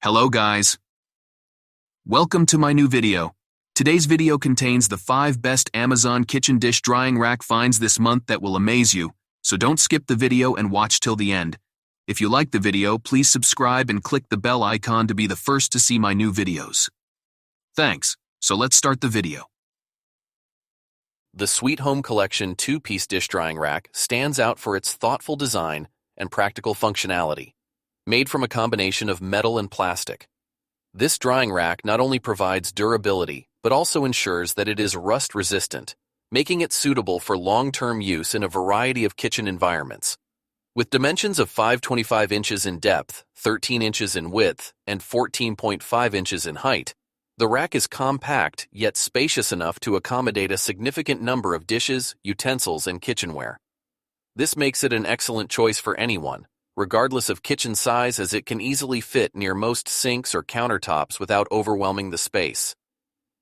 Hello guys. Welcome to my new video. Today's video contains the 5 best Amazon kitchen dish drying rack finds this month that will amaze you, so don't skip the video and watch till the end. If you like the video, please subscribe and click the bell icon to be the first to see my new videos. Thanks, so let's start the video. The Sweet Home Collection 2-piece dish drying rack stands out for its thoughtful design and practical functionality. Made from a combination of metal and plastic, this drying rack not only provides durability, but also ensures that it is rust-resistant, making it suitable for long-term use in a variety of kitchen environments. With dimensions of 5.25 inches in depth, 13 inches in width, and 14.5 inches in height, the rack is compact yet spacious enough to accommodate a significant number of dishes, utensils, and kitchenware. This makes it an excellent choice for anyone, regardless of kitchen size, as it can easily fit near most sinks or countertops without overwhelming the space.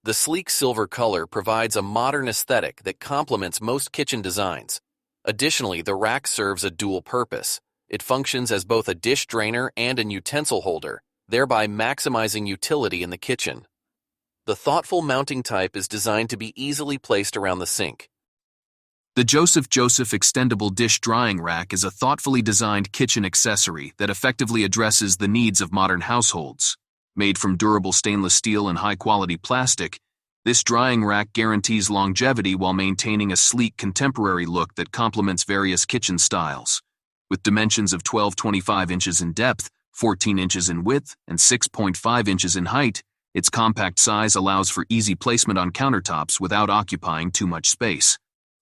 The sleek silver color provides a modern aesthetic that complements most kitchen designs. Additionally, the rack serves a dual purpose. It functions as both a dish drainer and an utensil holder, thereby maximizing utility in the kitchen. The thoughtful mounting type is designed to be easily placed around the sink. The Joseph Extendable Dish Drying Rack is a thoughtfully designed kitchen accessory that effectively addresses the needs of modern households. Made from durable stainless steel and high-quality plastic, this drying rack guarantees longevity while maintaining a sleek contemporary look that complements various kitchen styles. With dimensions of 12.25 inches in depth, 14 inches in width, and 6.5 inches in height, its compact size allows for easy placement on countertops without occupying too much space.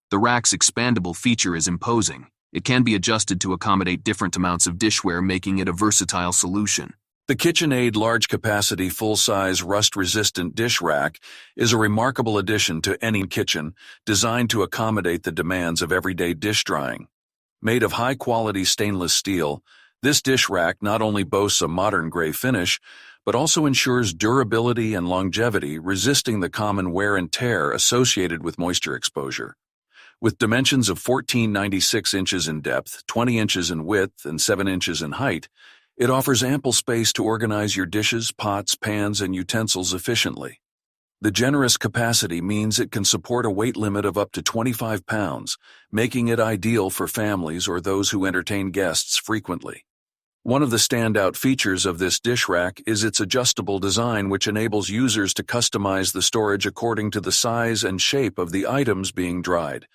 The rack's expandable feature is imposing. It can be adjusted to accommodate different amounts of dishware, making it a versatile solution. The KitchenAid Large Capacity Full-Size Rust-Resistant Dish Rack is a remarkable addition to any kitchen, designed to accommodate the demands of everyday dish drying. Made of high-quality stainless steel, this dish rack not only boasts a modern gray finish, but also ensures durability and longevity, resisting the common wear and tear associated with moisture exposure. With dimensions of 14.96 inches in depth, 20 inches in width, and 7 inches in height, it offers ample space to organize your dishes, pots, pans, and utensils efficiently. The generous capacity means it can support a weight limit of up to 25 pounds, making it ideal for families or those who entertain guests frequently. One of the standout features of this dish rack is its adjustable design, which enables users to customize the storage according to the size and shape of the items being dried.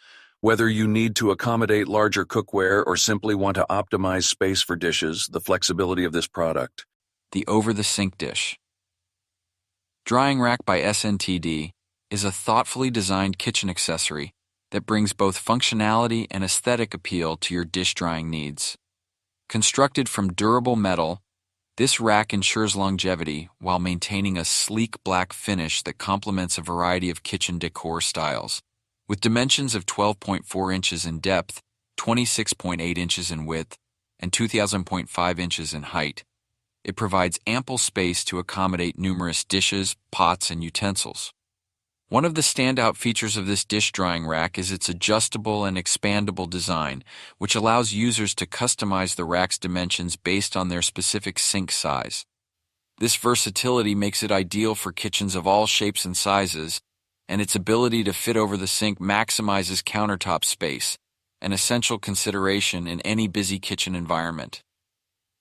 Whether you need to accommodate larger cookware or simply want to optimize space for dishes, the flexibility of this product. The over-the-sink dish. Drying Rack by SNTD is a thoughtfully designed kitchen accessory that brings both functionality and aesthetic appeal to your dish drying needs. Constructed from durable metal, this rack ensures longevity while maintaining a sleek black finish that complements a variety of kitchen decor styles. With dimensions of 12.4 inches in depth, 26.8 inches in width, and 2,000.5 inches in height, it provides ample space to accommodate numerous dishes, pots, and utensils. One of the standout features of this dish drying rack is its adjustable and expandable design, which allows users to customize the rack's dimensions based on their specific sink size. This versatility makes it ideal for kitchens of all shapes and sizes, and its ability to fit over the sink maximizes countertop space, an essential consideration in any busy kitchen environment.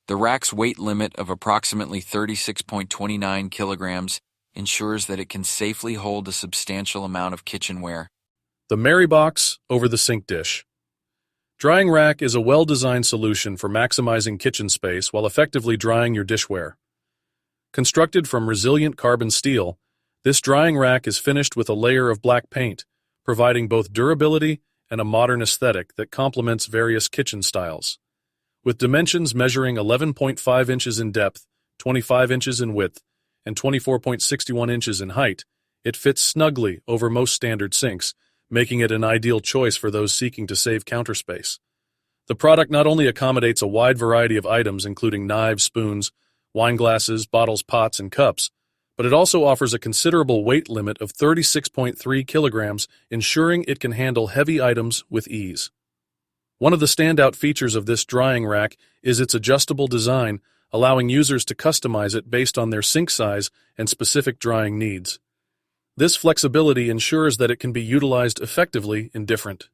The rack's weight limit of approximately 36.29 kilograms ensures that it can safely hold a substantial amount of kitchenware. The Mary Box over the sink dish. Drying rack is a well-designed solution for maximizing kitchen space while effectively drying your dishware. Constructed from resilient carbon steel, this drying rack is finished with a layer of black paint, providing both durability and a modern aesthetic that complements various kitchen styles. With dimensions measuring 11.5 inches in depth, 25 inches in width, and 24.61 inches in height, it fits snugly over most standard sinks, making it an ideal choice for those seeking to save counter space. The product not only accommodates a wide variety of items including knives, spoons, wine glasses, bottles, pots, and cups, but it also offers a considerable weight limit of 36.3 kilograms, ensuring it can handle heavy items with ease. One of the standout features of this drying rack is its adjustable design, allowing users to customize it based on their sink size and specific drying needs. This flexibility ensures that it can be utilized effectively in different